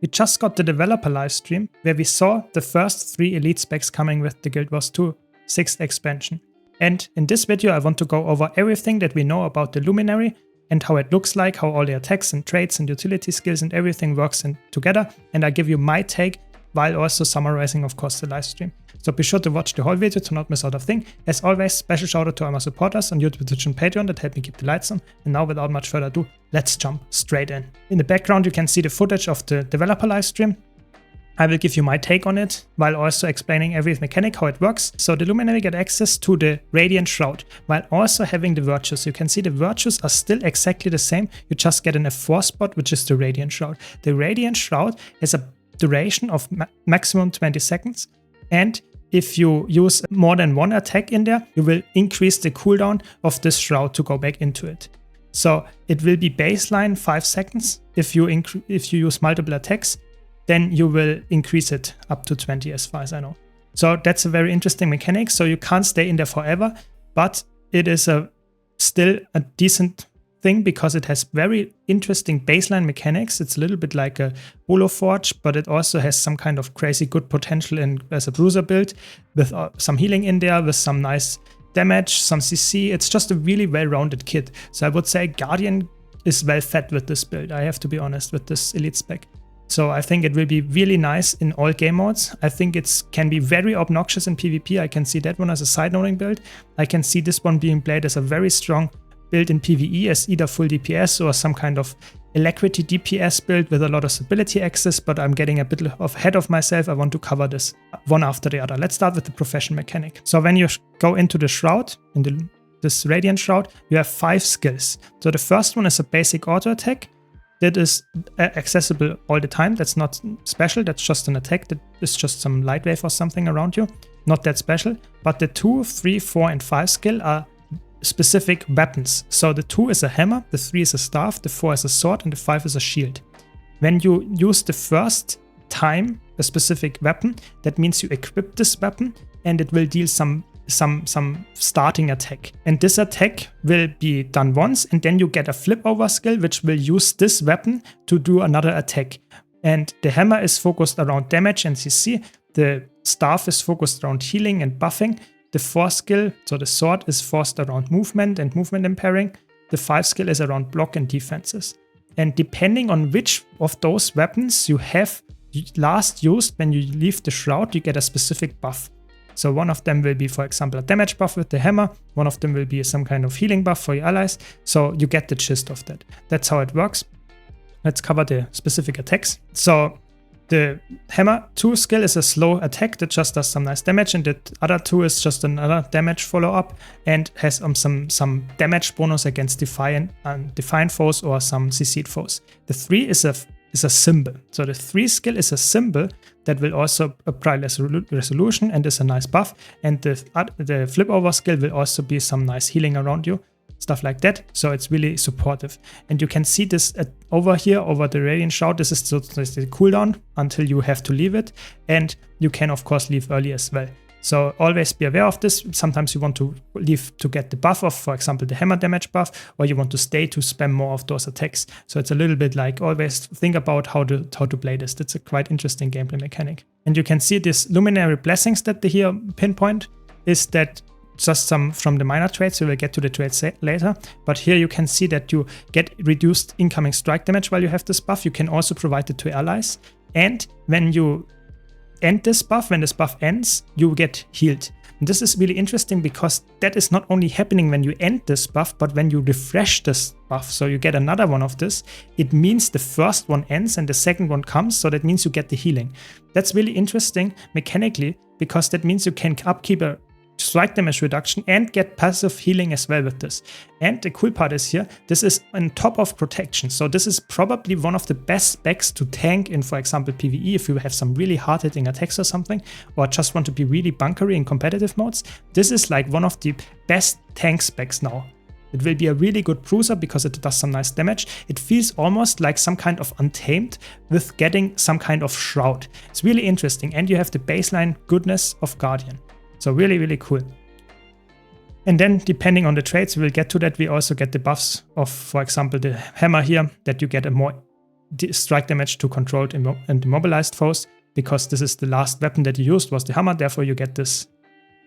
We just got the developer livestream where we saw the first 3 elite specs coming with the Guild Wars 2 6th expansion. And in this video I want to go over everything that we know about the Luminary and how it looks like, how all the attacks and traits and utility skills and everything works together, and I give you my take while also summarizing, of course, the livestream. So be sure to watch the whole video to not miss out a thing. As always, special shout out to all my supporters on YouTube, Twitch and Patreon that help me keep the lights on. And now without much further ado, let's jump straight in. In the background you can see the footage of the developer livestream. I will give you my take on it while also explaining every mechanic, how it works. So the Luminary get access to the Radiant Shroud while also having the virtues. You can see the virtues are still exactly the same. You just get an F4 spot, which is the Radiant Shroud. The Radiant Shroud has a duration of maximum 20 seconds. And if you use more than one attack in there, you will increase the cooldown of this shroud to go back into it. So it will be baseline 5 seconds. If you use multiple attacks, then you will increase it up to 20 as far as I know. So that's a very interesting mechanic. So you can't stay in there forever, but it is still a decent thing because it has very interesting baseline mechanics. It's a little bit like a Holoforge, but it also has some kind of crazy good potential as a bruiser build with some healing in there, with some nice damage, some CC. It's just a really well-rounded kit. So I would say Guardian is well fed with this build. I have to be honest with this elite spec. So I think it will be really nice in all game modes. I think it can be very obnoxious in PvP. I can see that one as a side-noting build. I can see this one being played as a very strong build in PvE as either full DPS or some kind of alacrity DPS build with a lot of stability access, but I'm getting a bit ahead of myself. I want to cover this one after the other. Let's start with the profession mechanic. So when you go into the shroud, this Radiant Shroud, you have 5 skills. So the first one is a basic auto attack. That is accessible all the time. That's not special. That's just an attack. That is just some light wave or something around you. Not that special. But the 2, 3, 4, and 5 skill are specific weapons. So the 2 is a hammer, the 3 is a staff, the 4 is a sword, and the 5 is a shield. When you use the first time a specific weapon, that means you equip this weapon and it will deal some starting attack. And this attack will be done once, and then you get a flip over skill which will use this weapon to do another attack. And the hammer is focused around damage and CC, the staff is focused around healing and buffing, the 4 skill, so the sword, is forced around movement and movement impairing, the 5 skill is around block and defenses. And depending on which of those weapons you have last used when you leave the shroud, you get a specific buff. So one of them will be, for example, a damage buff with the hammer. One of them will be some kind of healing buff for your allies. So you get the gist of that. That's how it works. Let's cover the specific attacks. So the hammer 2 skill is a slow attack that just does some nice damage, and the other 2 is just another damage follow-up and has some damage bonus against defiant foes or some CC'd foes. The 3 is a symbol. So the 3 skill is a symbol that will also apply less resolution and is a nice buff. And the flip over skill will also be some nice healing around you, stuff like that. So it's really supportive. And you can see this over here, over the Radiant Shroud. This is the cooldown until you have to leave it. And you can, of course, leave early as well. So always be aware of this. Sometimes you want to leave to get the buff of, for example, the hammer damage buff, or you want to stay to spam more of those attacks. So it's a little bit like always think about how to play this. That's a quite interesting gameplay mechanic. And you can see this Luminary blessings that they here pinpoint is that just some from the minor traits. We will get to the traits later. But here you can see that you get reduced incoming strike damage while you have this buff. You can also provide it to allies. And when you end this buff, when this buff ends, you get healed. And this is really interesting because that is not only happening when you end this buff, but when you refresh this buff, so you get another one of this, it means the first one ends and the second one comes, so that means you get the healing. That's really interesting mechanically because that means you can upkeep a strike damage reduction and get passive healing as well with this. And the cool part is here, this is on top of protection. So this is probably one of the best specs to tank in, for example, PvE if you have some really hard-hitting attacks or something, or just want to be really bunkery in competitive modes. This is like one of the best tank specs now. It will be a really good bruiser because it does some nice damage. It feels almost like some kind of Untamed with getting some kind of shroud. It's really interesting, and you have the baseline goodness of Guardian. So really, really cool. And then depending on the traits, we will get to that, we also get the buffs of, for example, the hammer here, that you get a more strike damage to controlled and immobilized foes, because this is the last weapon that you used was the hammer, therefore you get this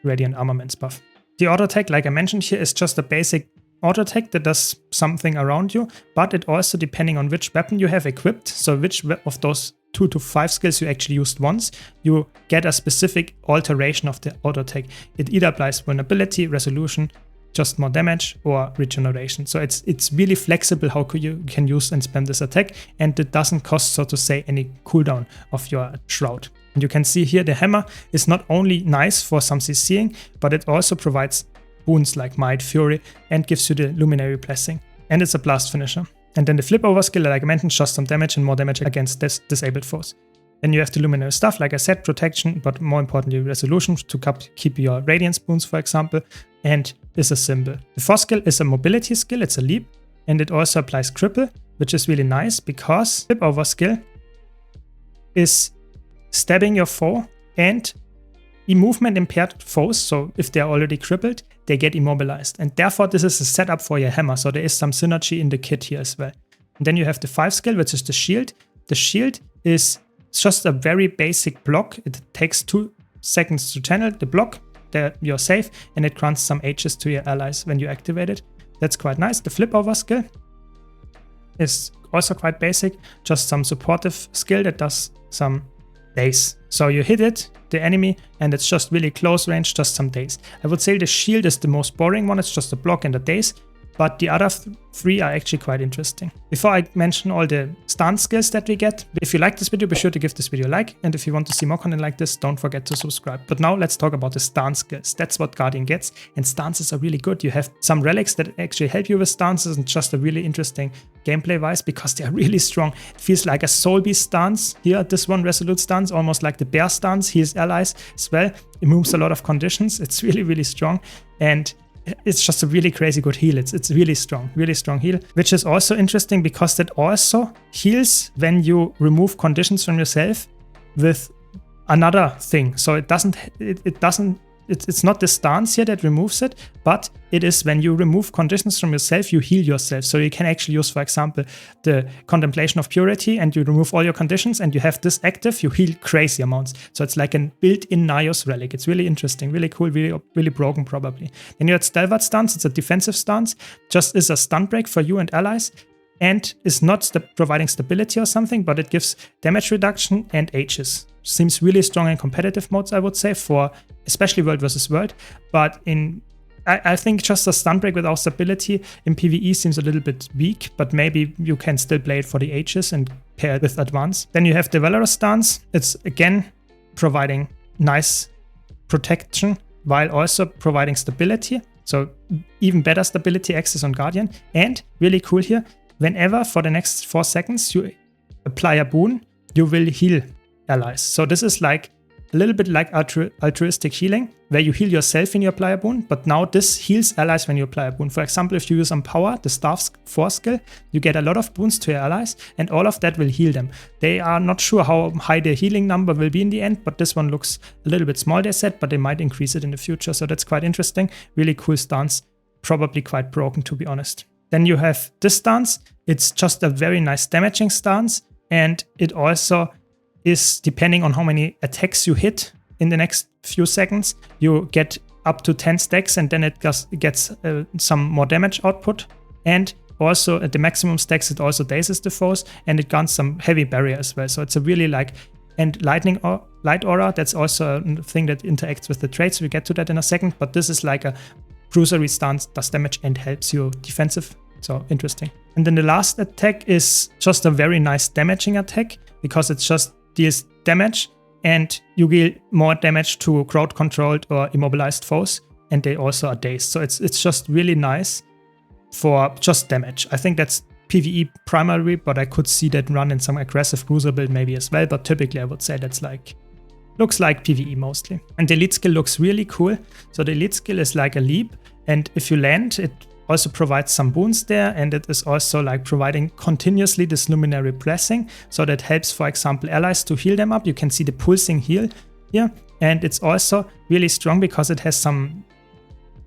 Radiant Armaments buff. The auto attack, like I mentioned here, is just a basic auto attack that does something around you, but it also, depending on which weapon you have equipped, so which of those 2 to 5 skills you actually used once, you get a specific alteration of the auto attack. It either applies vulnerability, resolution, just more damage, or regeneration. So it's really flexible how you can use and spam this attack, and it doesn't cost, so to say, any cooldown of your shroud. And you can see here the hammer is not only nice for some CCing, but it also provides boons like Might, Fury, and gives you the Luminary Blessing. And it's a blast finisher. And then the flip over skill, like I mentioned, just some damage and more damage against disabled foes. Then you have the Luminary stuff, like I said, protection, but more importantly, resolution to keep your Radiance boons, for example, and is a symbol. The fourth skill is a mobility skill, it's a leap, and it also applies cripple, which is really nice because flip over skill is stabbing your foe and movement impaired foes, so if they're already crippled, they get immobilized. And therefore, this is a setup for your hammer, so there is some synergy in the kit here as well. And then you have the 5 skill, which is the shield. The shield is just a very basic block. It takes 2 seconds to channel the block, you're safe, and it grants some H's to your allies when you activate it. That's quite nice. The flip over skill is also quite basic, just some supportive skill that does some daze. So you hit it, the enemy, and it's just really close range, just some daze. I would say the shield is the most boring one, it's just a block and a daze, but the other 3 are actually quite interesting. Before I mention all the stance skills that we get, if you like this video, be sure to give this video a like, and if you want to see more content like this, don't forget to subscribe. But now let's talk about the stance skills. That's what Guardian gets, and stances are really good. You have some relics that actually help you with stances, and just a really interesting gameplay-wise because they are really strong. It feels like a Soul Beast stance here, this one Resolute stance, almost like the Bear stance. Heals allies as well. It moves a lot of conditions. It's really, really strong, and it's just a really crazy good heal. It's really strong heal, which is also interesting because that also heals when you remove conditions from yourself with another thing. So it's not the stance here that removes it, but it is when you remove conditions from yourself, you heal yourself. So you can actually use, for example, the Contemplation of Purity, and you remove all your conditions and you have this active, you heal crazy amounts. So it's like a built-in Nios relic. It's really interesting, really cool, really broken probably. Then you have Stalwart stance. It's a defensive stance, just is a stun break for you and allies, and is not providing stability or something, but it gives damage reduction and H's. Seems really strong in competitive modes, I would say, for especially World versus World. But I think just a stun break without stability in PvE seems a little bit weak, but maybe you can still play it for the H's and pair it with Advance. Then you have the Valorous stance. It's again providing nice protection while also providing stability. So even better stability access on Guardian. And really cool here, whenever for the next 4 seconds you apply a boon, you will heal allies. So this is like a little bit like altruistic healing, where you heal yourself when you apply a boon, but now this heals allies when you apply a boon. For example, if you use Empower, the Staff 4 skill, you get a lot of boons to your allies, and all of that will heal them. They are not sure how high the healing number will be in the end, but this one looks a little bit small, they said, but they might increase it in the future. So that's quite interesting. Really cool stance. Probably quite broken, to be honest. Then you have this stance. It's just a very nice damaging stance, and it also is, depending on how many attacks you hit in the next few seconds, you get up to 10 stacks, and then it gets some more damage output. And also at the maximum stacks, it also dazes the foes, and it grants some heavy barrier as well. So it's a really and light aura, that's also a thing that interacts with the traits. We'll get to that in a second, but this is like a cruisery stance, does damage and helps you defensive. So interesting. And then the last attack is just a very nice damaging attack, because it's just deals damage, and you deal more damage to crowd controlled or immobilized foes, and they also are dazed. So it's just really nice for just damage. I think that's PvE primarily, but I could see that run in some aggressive cruiser build maybe as well, but typically I would say that's looks like PvE mostly. And the elite skill looks really cool. So the elite skill is like a leap, and if you land, it also provides some boons there, and it is also like providing continuously this Luminary Blessing, so that helps, for example, allies to heal them up. You can see the pulsing heal here, and it's also really strong because it has some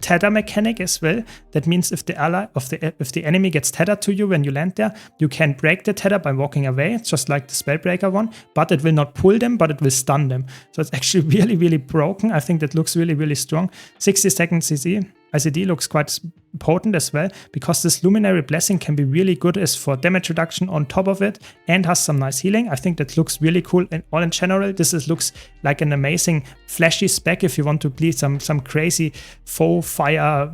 tether mechanic as well. That means if the enemy gets tethered to you when you land there, you can break the tether by walking away, just like the Spellbreaker one, but it will not pull them, but it will stun them. So it's actually really, really broken. I think that looks really, really strong. 60 seconds ICD looks quite potent as well, because this Luminary Blessing can be really good as for damage reduction on top of it, and has some nice healing. I think that looks really cool. And all in general, this looks like an amazing flashy spec if you want to play some crazy faux fire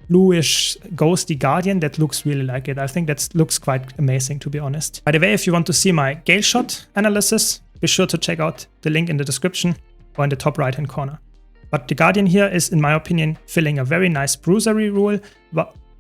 bluish ghosty guardian. That looks really like it. I think that looks quite amazing, to be honest. By the way, if you want to see my Gale Shot analysis, be sure to check out the link in the description or in the top right hand corner. But the Guardian here is, in my opinion, filling a very nice bruisery role,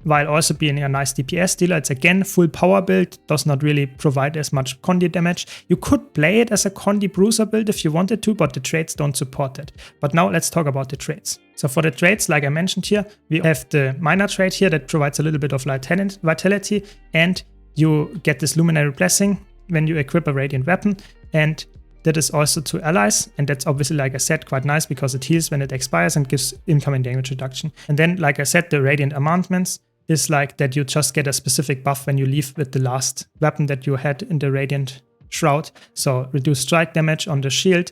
while also being a nice DPS dealer. It's again full power build, does not really provide as much Condi damage. You could play it as a Condi bruiser build if you wanted to, but the traits don't support it. But now let's talk about the traits. So for the traits, like I mentioned here, we have the minor trait here that provides a little bit of vitality, and you get this Luminary Blessing when you equip a Radiant weapon, and that is also to allies, and that's obviously, like I said, quite nice because it heals when it expires and gives incoming damage reduction. And then, like I said, the Radiant Amendments is like that you just get a specific buff when you leave with the last weapon that you had in the Radiant Shroud. So reduce strike damage on the shield,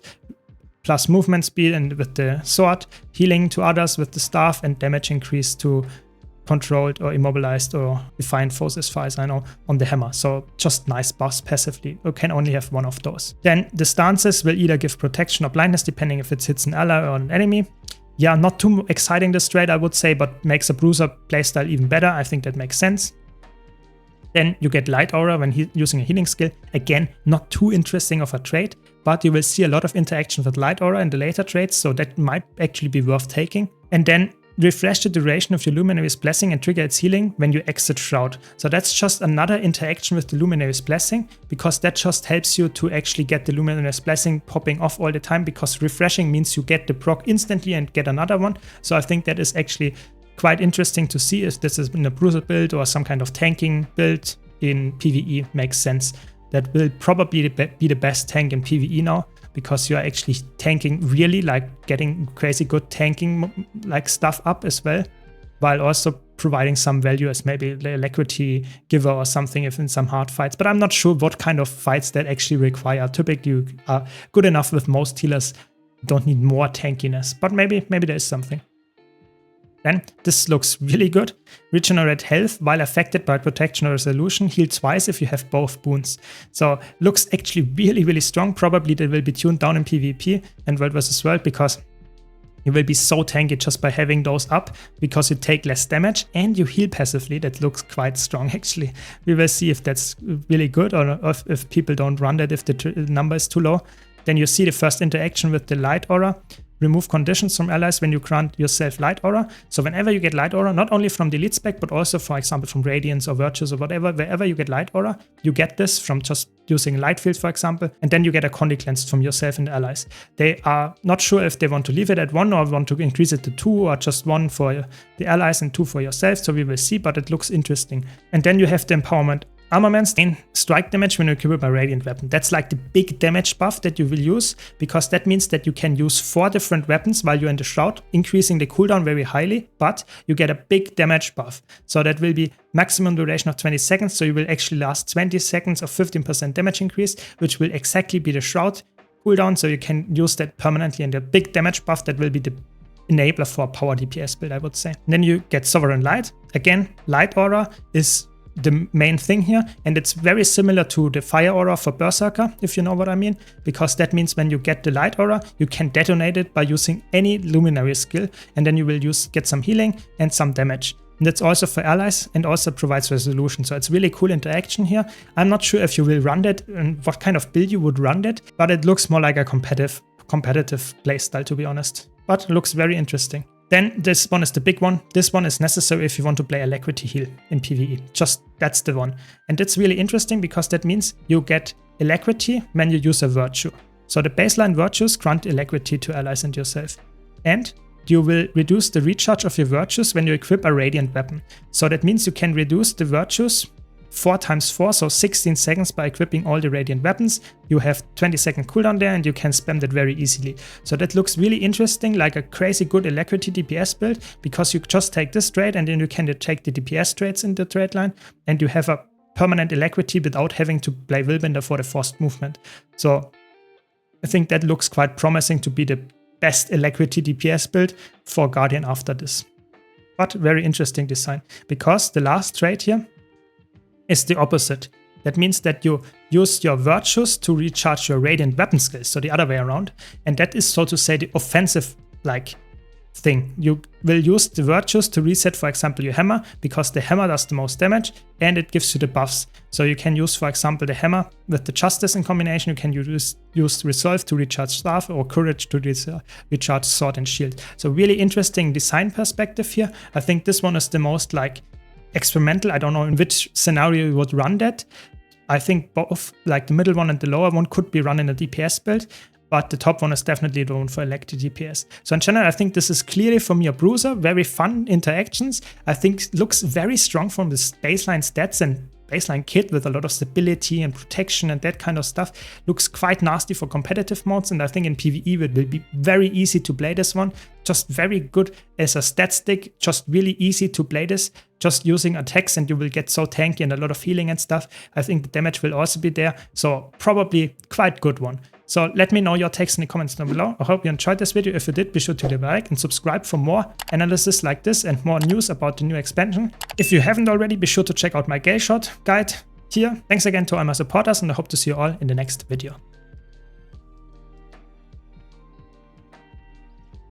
plus movement speed and with the sword, healing to others with the staff, and damage increase to controlled or immobilized or defined foes as far as I know on the hammer. So just nice buffs passively. You can only have one of those. Then the stances will either give protection or blindness depending if it hits an ally or an enemy. Yeah, not too exciting this trade I would say, but makes a bruiser playstyle even better. I think that makes sense. Then you get Light Aura when using a healing skill. Again, not too interesting of a trait, but you will see a lot of interaction with Light Aura in the later trades, so that might actually be worth taking. And then refresh the duration of your Luminary's Blessing and trigger its healing when you exit Shroud. So that's just another interaction with the Luminary's Blessing, because that just helps you to actually get the Luminary's Blessing popping off all the time, because refreshing means you get the proc instantly and get another one. So I think that is actually quite interesting to see if this is in a bruiser build or some kind of tanking build in PvE. Makes sense. That will probably be the best tank in PvE now, because you are actually tanking really, like getting crazy good tanking like stuff up as well, while also providing some value as maybe the alacrity giver or something if in some hard fights. But I'm not sure what kind of fights that actually require. Typically you are good enough with most healers, don't need more tankiness, but maybe there is something. Then this looks really good. Regenerate health while affected by protection or resolution. Heal twice if you have both boons. So looks actually really, really strong. Probably they will be tuned down in PvP and World vs. World, because you will be so tanky just by having those up, because you take less damage and you heal passively. That looks quite strong actually. We will see if that's really good or if people don't run that if the number is too low. Then you see the first interaction with the Light Aura. Remove conditions from allies when you grant yourself Light Aura. So whenever you get Light Aura, not only from the elite spec, but also, for example, from Radiance or Virtues or whatever, wherever you get Light Aura, you get this from just using Light Field, for example, and then you get a Condi cleanse from yourself and the allies. They are not sure if they want to leave it at 1 or want to increase it to 2, or just 1 for the allies and 2 for yourself, so we will see, but it looks interesting. And then you have the empowerment armaments in strike damage when you equip a Radiant weapon. That's like the big damage buff that you will use, because that means that you can use 4 different weapons while you're in the Shroud, increasing the cooldown very highly, but you get a big damage buff. So that will be maximum duration of 20 seconds, so you will actually last 20 seconds of 15% damage increase, which will exactly be the Shroud cooldown, so you can use that permanently, and the big damage buff that will be the enabler for a power DPS build, I would say. And then you get Sovereign Light. Again, Light Aura is the main thing here, and it's very similar to the Fire Aura for Berserker, if you know what I mean, because that means when you get the Light Aura, you can detonate it by using any Luminary skill, and then you will get some healing and some damage. And that's also for allies and also provides resolution. So it's really cool interaction here. I'm not sure if you will run that and what kind of build you would run that, but it looks more like a competitive playstyle, to be honest. But it looks very interesting. Then this one is the big one. This one is necessary if you want to play Alacrity heal in PvE. Just that's the one. And it's really interesting because that means you get Alacrity when you use a Virtue. So the baseline Virtues grant Alacrity to allies and yourself. And you will reduce the recharge of your Virtues when you equip a Radiant weapon. So that means you can reduce the Virtues 4x4, so 16 seconds by equipping all the radiant weapons. You have 20-second cooldown there and you can spam that very easily. So that looks really interesting, like a crazy good alacrity DPS build, because you just take this trade and then you can take the DPS trades in the trade line and you have a permanent alacrity without having to play Willbinder for the forced movement. So I think that looks quite promising to be the best alacrity DPS build for Guardian after this. But very interesting design, because the last trade here is the opposite. That means that you use your virtues to recharge your radiant weapon skills, so the other way around. And that is, so to say, the offensive like thing. You will use the virtues to reset, for example, your hammer, because the hammer does the most damage and it gives you the buffs. So you can use, for example, the hammer with the justice in combination. You can use resolve to recharge staff or courage to recharge sword and shield. So really interesting design perspective here. I think this one is the most like experimental. I don't know in which scenario you would run that. I think both, like the middle one and the lower one, could be run in a DPS build, but the top one is definitely the one for elected DPS. So in general, I think this is clearly for me a bruiser. Very fun interactions. I think looks very strong from this baseline stats and baseline kit with a lot of stability and protection and that kind of stuff. Looks quite nasty for competitive modes, and I think in PvE it will be very easy to play this one. Just very good as a stat stick, just really easy to play this, just using attacks and you will get so tanky and a lot of healing and stuff. I think the damage will also be there, so probably quite good one. So let me know your takes in the comments down below. I hope you enjoyed this video. If you did, be sure to leave a like and subscribe for more analysis like this and more news about the new expansion. If you haven't already, be sure to check out my Gale Shot guide here. Thanks again to all my supporters and I hope to see you all in the next video.